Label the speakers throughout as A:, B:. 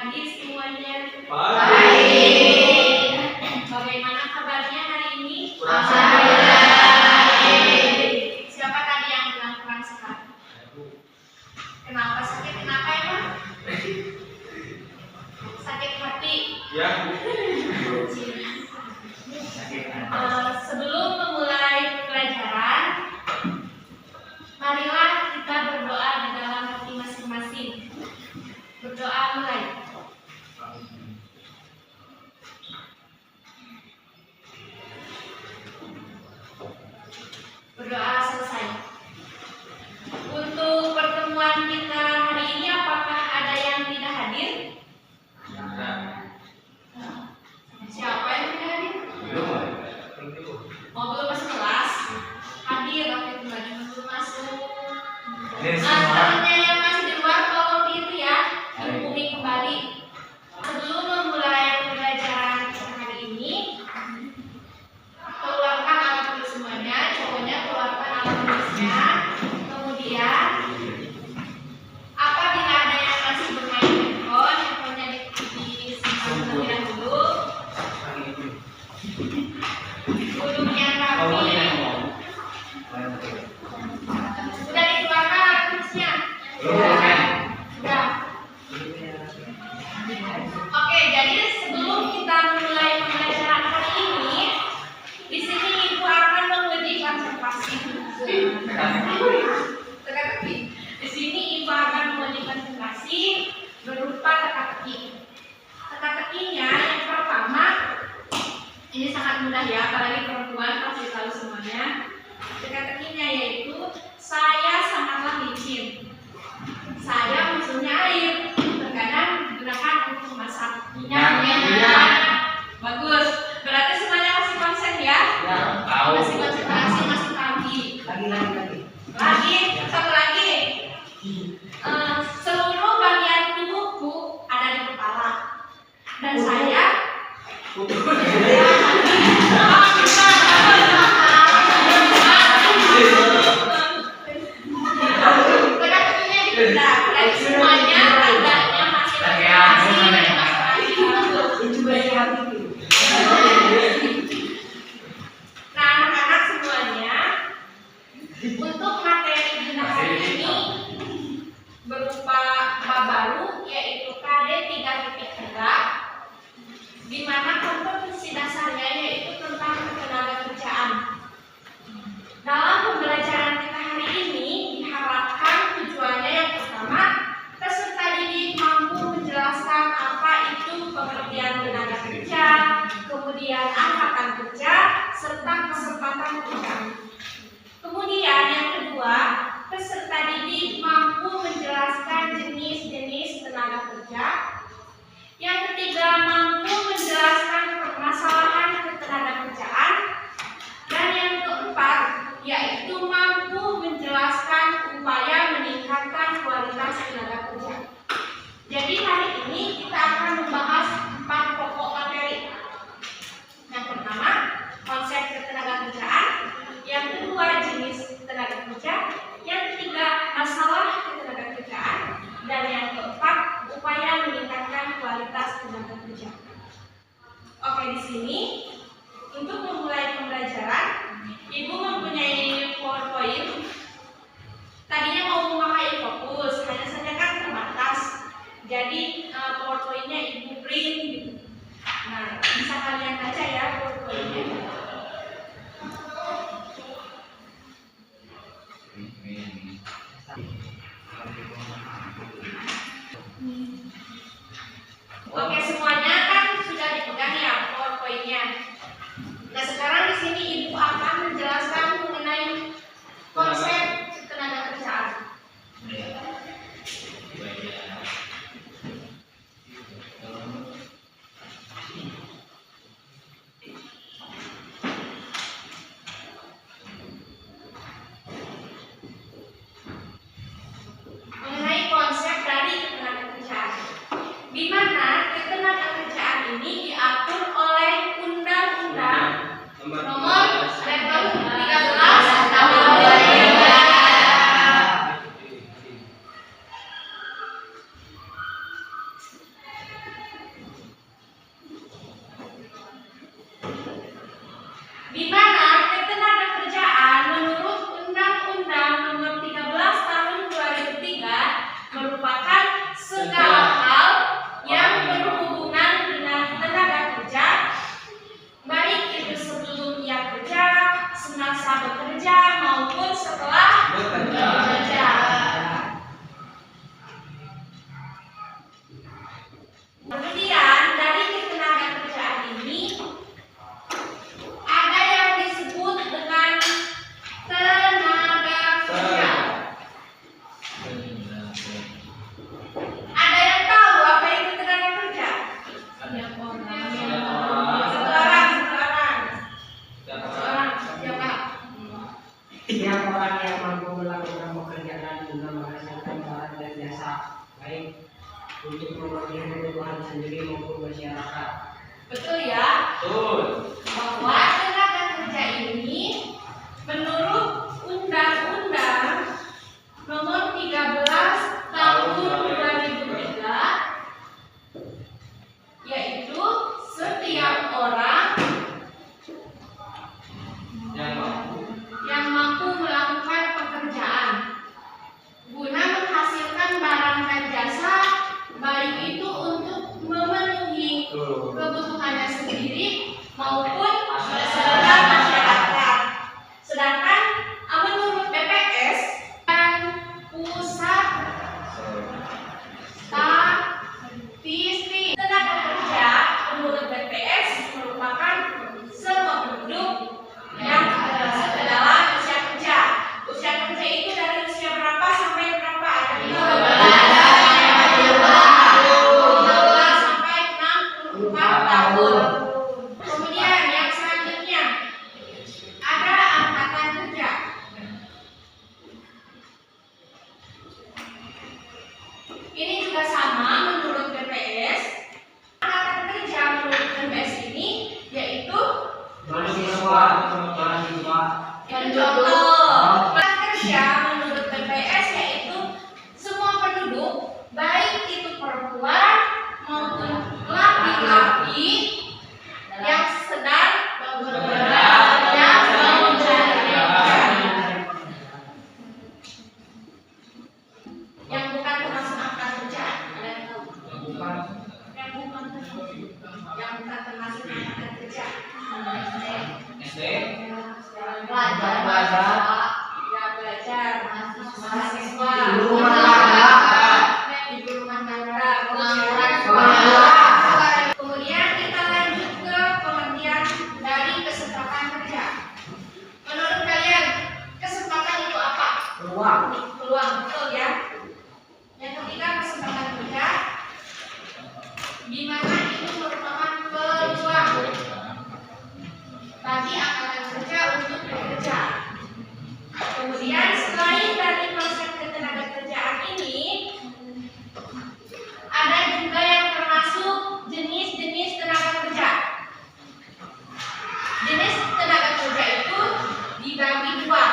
A: pagi semuanya.
B: Baik.
A: Bagaimana kabarnya hari ini?
B: Baik.
A: Siapa tadi yang bilang kurang sehat? Kenapa sakit? Kenapa emang? Sakit hati.
B: Ya.
A: Sebelum memulai pelajaran, marilah kita berdoa di dalam hati masing-masing. Berdoa mulai. Berdoa selesai. Untuk pertemuan kita hari ini, apakah ada yang tidak hadir? Siapa yang tidak hadir? Oh, belum masuk kelas? Hadir, oke, kembali belum masuk. Temannya yang masih di luar, tolong itu ya, dihubungi kembali. Sebelum memulai pelajaran hari ini, keluarkan alat tulis semuanya, cowoknya keluarkan alat tulisnya. Kemudian, apabila ada yang masih bermain handphone, handphonenya disimpan terlebih dahulu. Duduknya rapi. Sudah dikeluarkan alat tulisnya? Sudah. Oke, jadi sebelum kita memulai pembelajaran hari ini, di sini Ibu akan menguji konsentrasi. Teka-teki. Di sini Ibu akan menguji konsentrasi berupa teka-teki. Teka-tekinya yang pertama, ini sangat mudah ya, apalagi perempuan pasti tahu semuanya. Teka-tekinya yaitu saya sangatlah licin. Saya musuhnya air. Terkadang digunakan untuk memasak minyak. Bagus. Berarti semuanya masih konsen ya? Masih konsentrasi, masih pagi. Lagi, satu lagi. Seluruh bagian tubuhku ada di kepala. Dan saya teka-tekinya ditunda. Berarti semuanya tandanya masih Nah, anak-anak semuanya, untuk materi kita hari ini berupa bab baru, yaitu KD 3.3, di mana kompetensi dasarnya yaitu tentang ketenagakerjaan. Dalam pembelajaran kita hari ini diharapkan tujuannya yang pertama, peserta didik mampu menjelaskan apa itu pengertian tenaga kerja, kemudian angkatan kerja, serta kesempatan kerja. Kemudian yang kedua, peserta didik mampu menjelaskan jenis-jenis tenaga kerja. Yang ketiga, mampu menjelaskan permasalahan ketenagakerjaan. Dan yang keempat, yaitu mampu menjelaskan upaya meningkatkan kualitas tenaga kerja. Jadi hari ini kita akan membahas 4 pokok materi. Yang pertama, konsep ketenagakerjaan. Yang kedua, jenis tenaga kerja. Yang ketiga, masalah ketenagakerjaan. Dan yang keempat, upaya meningkatkan kualitas tenaga kerja. Oke, di sini untuk memulai pembelajaran, Ibu mempunyai PowerPoint. Tadinya mau memakai fokus, hanya saja kan terbatas. Jadi PowerPoint-nya Ibu print gitu. Nah, bisa kalian baca ya PowerPoint-nya. Oke, semuanya kan sudah dipegang ya PowerPoint-nya. Nah, sekarang di sini Ibu akan menjelaskan mengenai konsep ketenagakerjaan. Mengenai konsep Kemudian dari ketenagakerjaan ini ada yang disebut dengan tenaga kerja. Ada yang tahu apa itu tenaga kerja? Satu orang. Siapa?
B: Setiap orang yang mampu melakukan pekerjaan guna menghasilkan barang dan jasa, baik untuk memenuhi kebutuhan sendiri maupun masyarakat.
A: Betul ya?
C: Betul.
A: Bahwa tenaga kerja ini menurut Undang-Undang Nomor 13 Tahun 2003, yaitu setiap orang yang mampu melakukan pekerjaan guna menghasilkan barang dan jasa, baik itu untuk memenuhi kebutuhannya sendiri maupun kebutuhan masyarakat. Sedangkan menurut BPS dan pusat statistik tenaga kerja menurut BPS merupakan semua penduduk yang dalam usia kerja. Usia kerja itu dari usia berapa sampai berapa? Ada 15 sampai 64 tahun. Kemudian yang selanjutnya ada angkatan kerja. Ini juga sama menurut BPS. Angkatan kerja menurut BPS ini yaitu
B: Mahasiswa.
A: contoh. Angkatan kerja menurut BPS yaitu semua penduduk, baik itu perempuan maupun laki-laki yang sedang bekerja mau mencari kerja. Yang bukan termasuk angkatan kerja, ada yang tahu? Yang bukan termasuk angkatan kerja.
C: SD.
A: Belajar, ya belajar, mahasiswa,
B: Ibu rumah tangga.
A: ibu rumah tangga, kemudian kita lanjut ke pengertian dari kesempatan kerja. Menurut kalian, kesempatan itu apa?
B: Peluang.
A: Peluang, betul ya. Yang ketiga, kesempatan kerja, di mana itu merupakan peluang bagi angkatan kerja untuk bekerja. Kemudian selain dari konsep ketenagakerjaan ini, ada juga yang termasuk jenis-jenis tenaga kerja. Jenis tenaga kerja itu dibagi dua.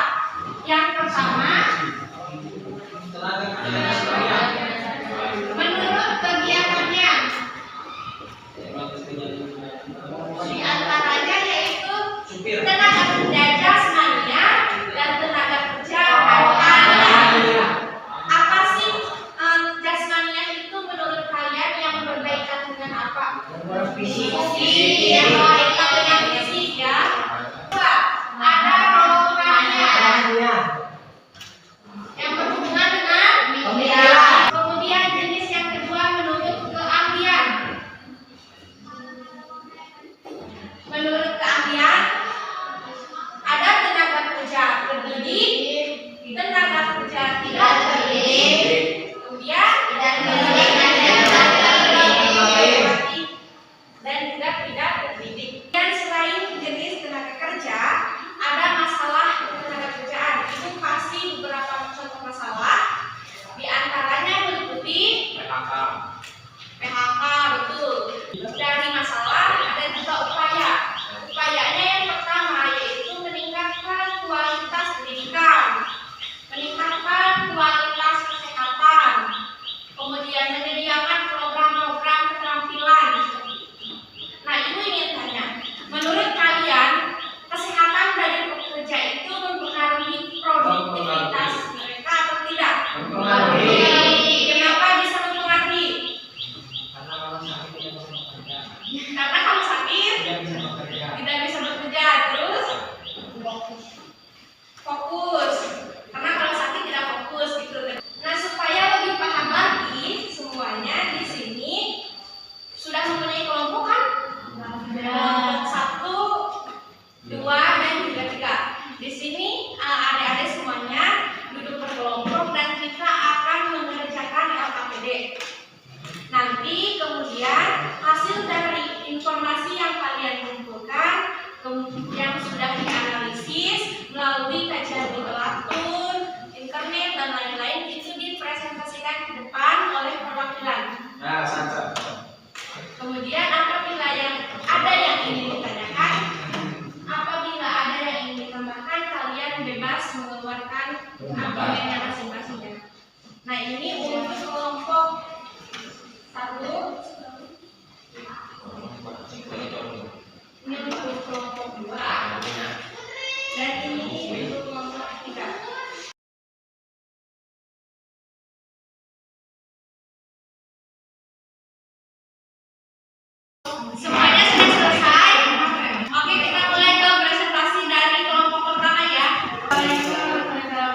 A: Yang pertama, menurut kegiatannya, di antaranya yaitu tenaga kerja jasmania dan tenaga kerja rohania. Apa sih jasmania itu menurut kalian yang berkaitan dengan apa?
B: Fisik.
A: Yang berkaitan dengan fisik ya. Dua, ada rohania yang berhubungan dengan
B: Pemikiran.
A: Kemudian jenis yang kedua menurut keahlian. Menurut keahlian ada tenaga kerja terdidik, tenaga kerja tidak terdidik, kemudian dan juga yang sudah dianalisis melalui kajian literatur, internet, dan lain-lain itu dipresentasikan ke depan oleh perwakilan.
C: Nah, Sandra.
A: Kemudian apabila ada yang ingin ditanyakan, apabila ada yang ingin ditambahkan, kalian bebas mengeluarkan argumennya masing-masing. Nah, ini untuk kelompok 1, ini untuk kelompok 2, dan ini untuk kelompok 3. Semuanya sudah selesai? Oke, kita mulai ke presentasi dari kelompok pertama ya. Waalaikumsalam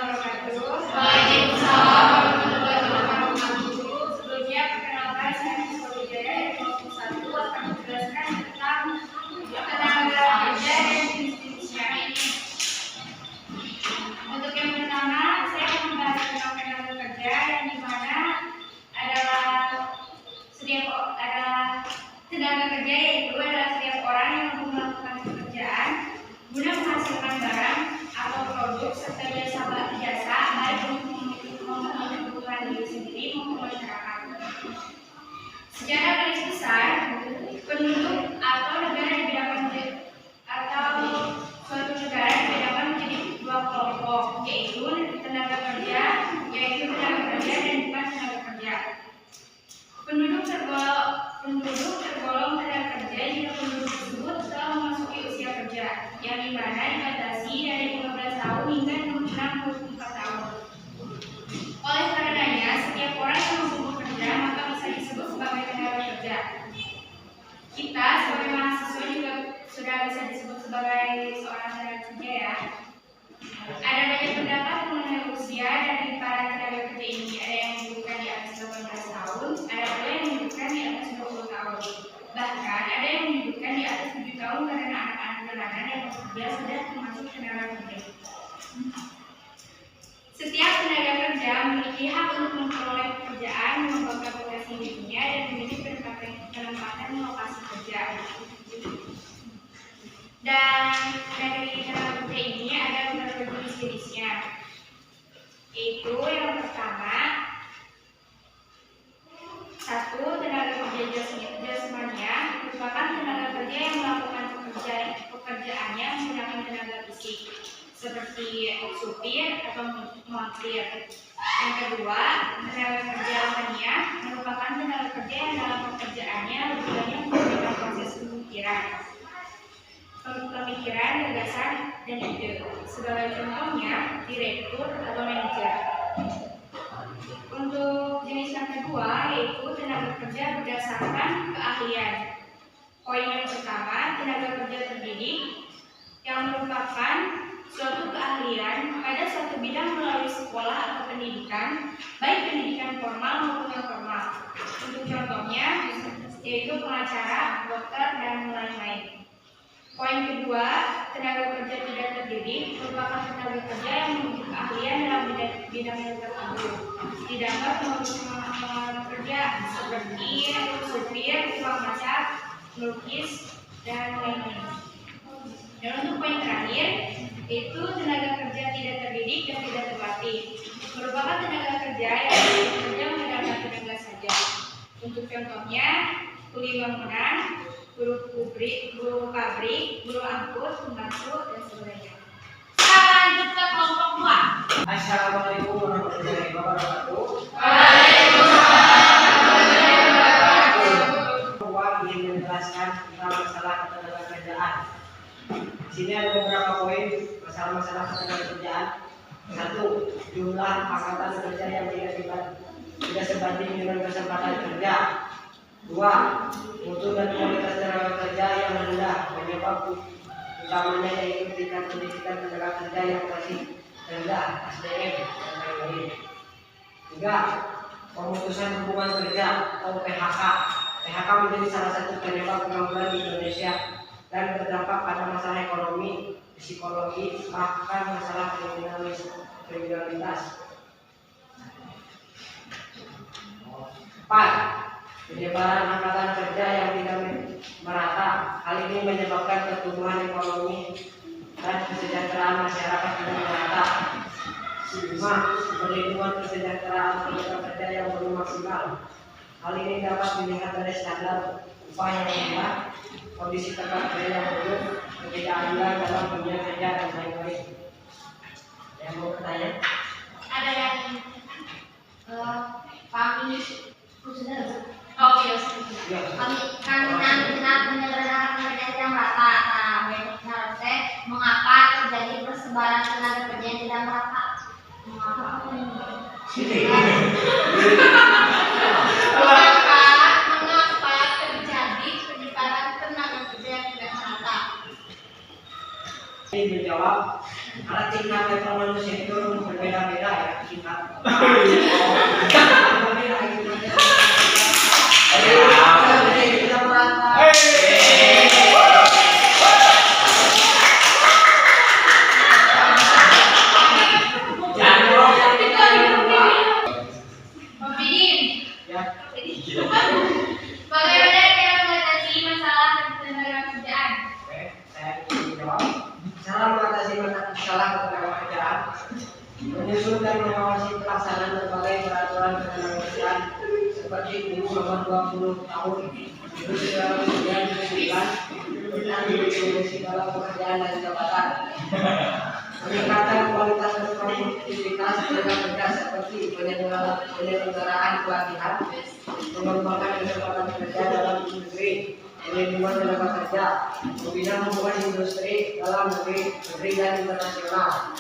A: warahmatullahi wabarakatuh. Sebelumnya perkenalkan, saya Rizko Wijaya dari kelompok 1 akan menjelaskan tentang tenaga kerja dan jenis-jenisnya. Untuk yang pertama, saya akan membahas tentang tenaga kerja yang dimana adalah tenaga kerja yaitu adalah setiap orang yang mampu melakukan pekerjaan guna menghasilkan barang atau produk serta jasa baik untuk memenuhi kebutuhan diri sendiri maupun masyarakat. Secara garis besar, penduduk atau negara dibedakan menjadi dua kelompok, yaitu tenaga kerja dan bukan tenaga kerja. Penduduk tergolong tenaga kerja jika penduduk tersebut telah memasuki usia kerja, yang dimana dibatasi dari 15 tahun hingga 64 tahun. Oleh karenanya, setiap orang yang mampu bekerja maka bisa disebut sebagai tenaga kerja. Kita sebagai mahasiswa juga sudah bisa disebut sebagai seorang tenaga kerja ya. Ada banyak pendapat mengenai usia dari para tenaga kerja ini. Ada yang menyebutkan di atas 18 tahun, ada pula yang menyebutkan di atas 20 tahun. Bahkan ada yang menyebutkan di atas 7 tahun karena anak-anak jalanan yang bekerja sudah termasuk tenaga kerja. Setiap tenaga kerja memiliki hak untuk memperoleh pekerjaan, mengembangkan potensi dirinya, dan memiliki penempatan lokasi kerja. Dan dari tenaga kerja ini ada beberapa jenis-jenisnya, yaitu yang pertama, 1. Tenaga kerja jasmania merupakan tenaga kerja yang melakukan pekerjaannya menggunakan tenaga fisik, seperti supir atau montir. Yang kedua, tenaga kerja rohania merupakan tenaga kerja yang dalam pekerjaannya lebih banyak menggunakan proses pemikiran, gagasan, dan ide. Sebagai contohnya, direktur atau manajer. Untuk jenis yang kedua, yaitu tenaga kerja berdasarkan keahlian. Poin yang pertama, tenaga kerja terdidik yang merupakan suatu keahlian pada suatu bidang melalui sekolah atau pendidikan, baik pendidikan formal maupun non formal. Untuk contohnya, yaitu pengacara, dokter, dan lain-lain. Poin kedua, tenaga kerja tidak terdidik merupakan tenaga kerja yang memiliki keahlian dalam bidang yang tertentu. Didapat pengalaman kerja seperti supir, tukang masak, melukis, dan lain-lain. Dan untuk poin terakhir, yaitu tenaga kerja tidak terdidik dan tidak terlatih. Merupakan tenaga kerja yang bekerja mengandalkan tenaga saja. Untuk contohnya, kuli bangunan, guru pabrik, guru angkut, pembantu, dan sebagainya. Kita lanjut ke kelompok 2.
B: Assalamualaikum warahmatullahi wabarakatuh.
A: Waalaikumsalam warahmatullahi wabarakatuh.
B: Ingin menjelaskan tentang masalah ketenagakerjaan. Di sini ada beberapa poin masalah-masalah ketenagakerjaan. 1. Jumlah angkatan kerja yang tidak sebanding dengan kesempatan kerja. 2. Mutu dan kualitas tenaga kerja yang rendah, penyebab utamanya yaitu tingkat pendidikan tenaga kerja yang masih rendah, SDM, dan lain-lain. 3. Pemutusan hubungan kerja atau PHK. PHK menjadi salah satu penyebab pengangguran di Indonesia dan berdampak pada masalah ekonomi, psikologi, bahkan masalah kriminalitas. 4. Penyebaran angkatan kerja yang tidak merata. Hal ini menyebabkan pertumbuhan ekonomi dan kesejahteraan masyarakat yang merata. 5. Perlindungan kesejahteraan tenaga kerja yang belum maksimal. Hal ini dapat dilihat dari standar upah yang rendah, kondisi tempat kerja yang buruk, ketidakadilan dalam dunia kerja dan lain-lain. Yang mau bertanya?
A: Ada yang Pak ini sudah. Oh iya.
B: Ya.
D: Kami menyederhanakan kerja yang rata. Nah, harusnya mengapa terjadi persebaran tenaga kerja yang tidak merata? Mengapa terjadi penyebaran tenaga kerja yang tidak merata?
B: Ini menjawab karena tingkat level manusia itu berbeda-beda ya tingkat. Tidak merata.
A: Pak Bidin.
B: Ya.
A: Bagaimana cara mengatasi masalah tenaga kerjaan?
B: Oke, saya ingin jawab. Cara mengatasi masalah ketenagakerjaan, menyusun dan mengawasi pelaksanaan berbagai peraturan ketenagakerjaan seperti UU Nomor 20 Tahun 1999 tentang distribusi dalam pekerjaan dan jabatan, meningkatkan kualitas dan produktivitas tenaga kerja seperti penyelenggaraan pelatihan, mengembangkan kesempatan kerja dalam industri, perlindungan tenaga kerja, membina hubungan industri dalam negeri dan internasional.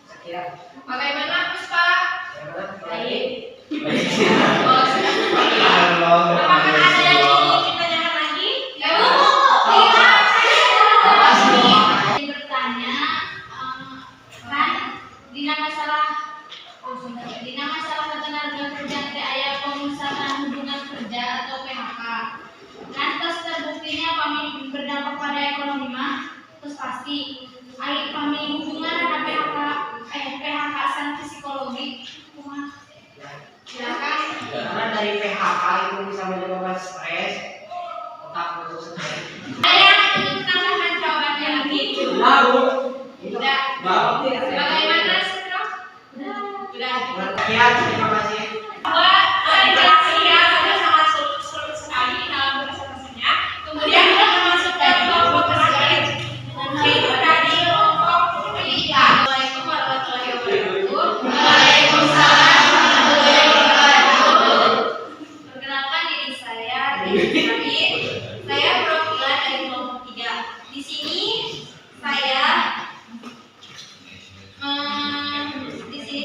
B: Sekian.
A: Bagaimana Puspa?
B: Bagaimana?
A: Baik. Oh, sudah. Apakah ada yang ingin ditanyakan lagi? Ya,
D: Saya bertanya, kan dina masalah ketenaga kerjaan teh aya pemusatan hubungan kerja atau PHK. Lantas terbuktinya kami berdampak pada ekonomi mah, terus pasti ai kami hubungan ada PHK san psikologi.
A: silakan.
B: Karena dari PHK itu bisa menyebabkan stres, otak putus stres.
A: Ada yang ingin menambahkan jawabannya lagi?
B: Lalu,
A: Sudah. Bagaimana Setro? Sudah.
B: Sekian, terima kasih.
A: Penjelasannya sudah sangat sulit sekali dalam presentasinya. Kemudian kita masuk ke kelompok terakhir. Yaitu dari kelompok ketiga. Assalamualaikum warahmatullahi wabarakatuh. Waalaikumsalam warahmatullahi wabarakatuh. Perkenalkan diri saya Dewi. Saya perwakilan dari kelompok 3. Di sini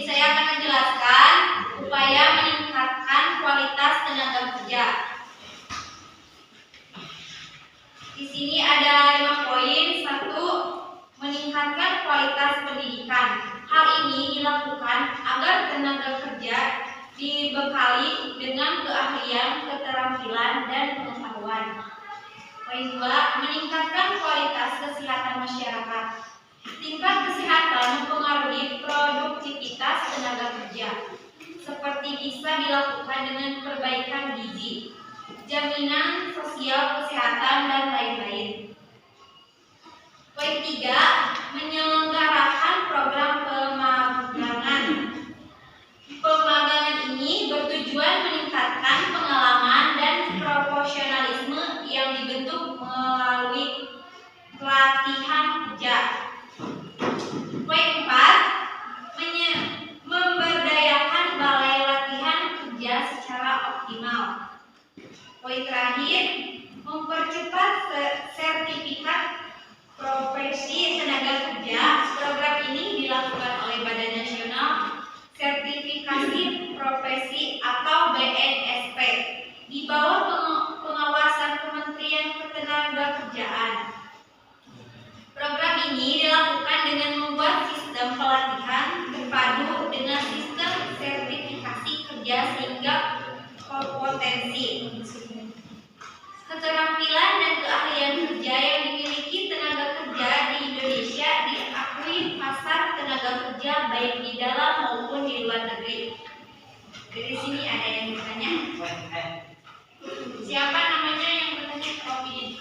A: saya akan menjelaskan upaya meningkatkan kualitas tenaga kerja. Di sini ada 5 poin. 1. Meningkatkan kualitas pendidikan. Hal ini dilakukan agar tenaga kerja dibekali dengan keahlian, keterampilan, dan pengetahuan. Poin 2. Meningkatkan kualitas kesehatan masyarakat. Tingkat kesehatan mempengaruhi produktivitas tenaga kerja, seperti bisa dilakukan dengan perbaikan gizi, jaminan sosial kesehatan, dan lain-lain. Poin 3. Menyelenggarakan program pemagangan. Pemagangan ini bertujuan meningkatkan pengalaman dan profesionalisme yang dibentuk melalui pelatihan kerja. Poin 4. Memberdayakan balai latihan kerja secara optimal. Poin terakhir, mempercepat sertifikat profesi tenaga kerja. Program ini dilakukan oleh Badan Nasional Sertifikasi Profesi atau BNSP di bawah pengawasan Kementerian Ketenagakerjaan. Program ini dilakukan dengan membuat sistem pelatihan berpadu dengan sistem sertifikasi kerja sehingga kompetensi, keterampilan, dan keahlian kerja yang dimiliki tenaga kerja di Indonesia diakui pasar tenaga kerja baik di dalam maupun di luar negeri. Dari sini ada yang bertanya? Siapa namanya yang bertanya?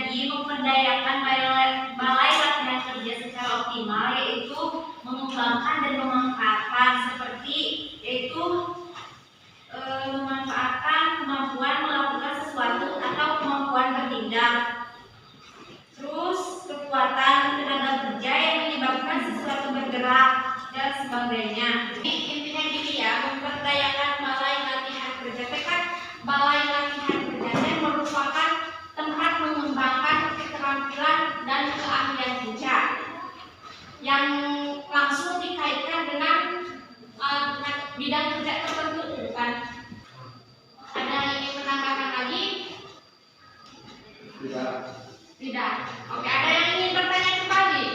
A: Jadi memperdayakan balai latihan kerja secara optimal yaitu mengembangkan dan memanfaatkan seperti yaitu memanfaatkan kemampuan melakukan sesuatu atau kemampuan bertindak. Terus kekuatan tenaga kerja yang menyebabkan sesuatu bergerak dan sebagainya. Jadi intinya gini ya, memperdayakan balai latihan kerja. Kan balai latihan kerja merupakan tempat mengembangkan keterampilan dan keahlian kerja yang langsung dikaitkan dengan bidang kerja tertentu, kan? Ada yang ingin menambahkan lagi?
B: Tidak.
A: Tidak. Oke, ada yang ingin bertanya kembali?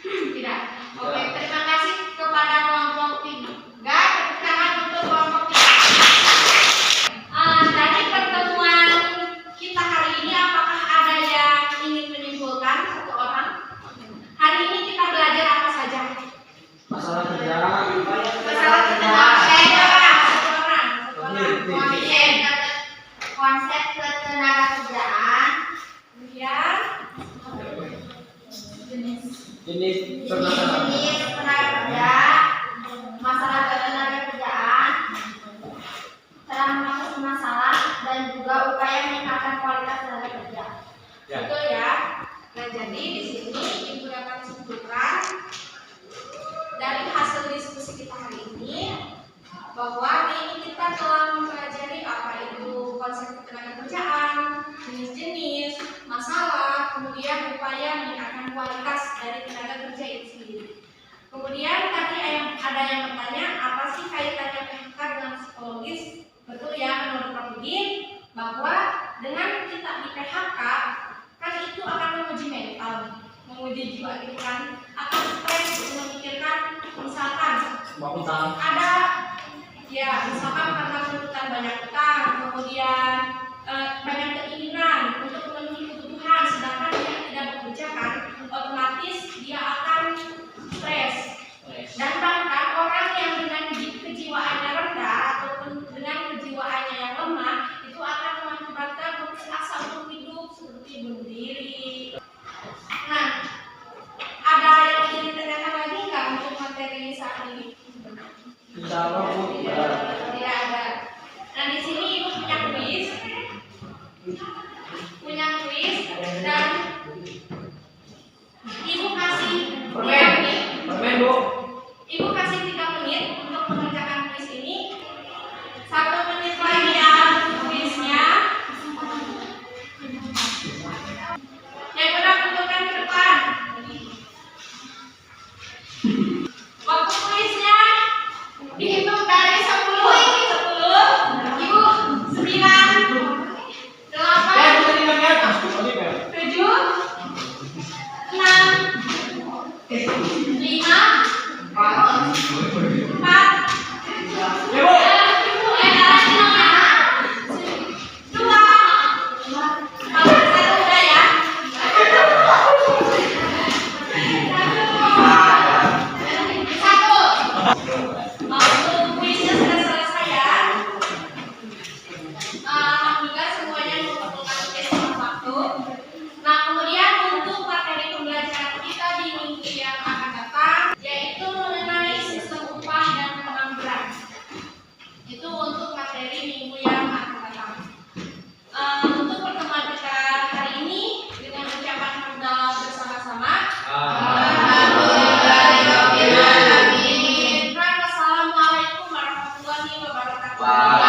A: Tidak. Oke, terima kasih kepada kelompok 3. Tepuk tangan untuk kelompok 3. Dari pertemuan kita hari ini, apakah ada yang ingin menyimpulkan satu orang? Hari ini kita belajar apa saja?
B: Masalah kerja.
A: Masalah ketenaga satu orang. Konsep ketenaga kerjaan, kemudian
B: Jenis
A: jenis tenaga kerja, masalah ketenaga kerjaan, cara mengatasi masalah, dan juga upaya meningkatkan kualitas tenaga kerja. Betul ya? Nah, jadi di sini Ibu dapat simpulkan dari hasil diskusi kita hari ini bahwa hari ini kita telah mempelajari apa itu konsep ketenaga kerjaan, jenis-jenis, masalah, kemudian upaya meningkatkan kualitas dari tenaga kerja itu sendiri. Kemudian tadi ada yang bertanya, apa sih kaitannya PHK dengan psikologis? Betul ya, menurut Prof. Udin, bahwa dengan kita di PHK, kan itu akan menguji mental, menguji jiwa gitu kan, akan stres memikirkan, misalkan ada ya misalkan karena tuntutan banyak utang, kemudian banyak keinginan untuk memenuhi kebutuhan, sedangkan dia tidak bekerja kan, otomatis dia akan stres. Dan bahkan orang yang dengan kejiwaannya rendah ataupun dengan kejiwaannya yang lemah itu akan mengakibatkan putus asa untuk hidup seperti bunuh diri. Nah, ada yang ingin ditanyakan lagi nggak untuk materi saat ini? Tidak ada. Nah, di sini Ibu punya kuis, dan Ibu kasih 3 menit. Ibu kasih 3 menit untuk mengerjakan kuis ini. 1 menit lagi ya kuisnya. Yang benar bentukkan ke depan. Waktu kuisnya dihitung dari 10. Ibu 9, 8, 7, 6, 5, 4,
C: 哇。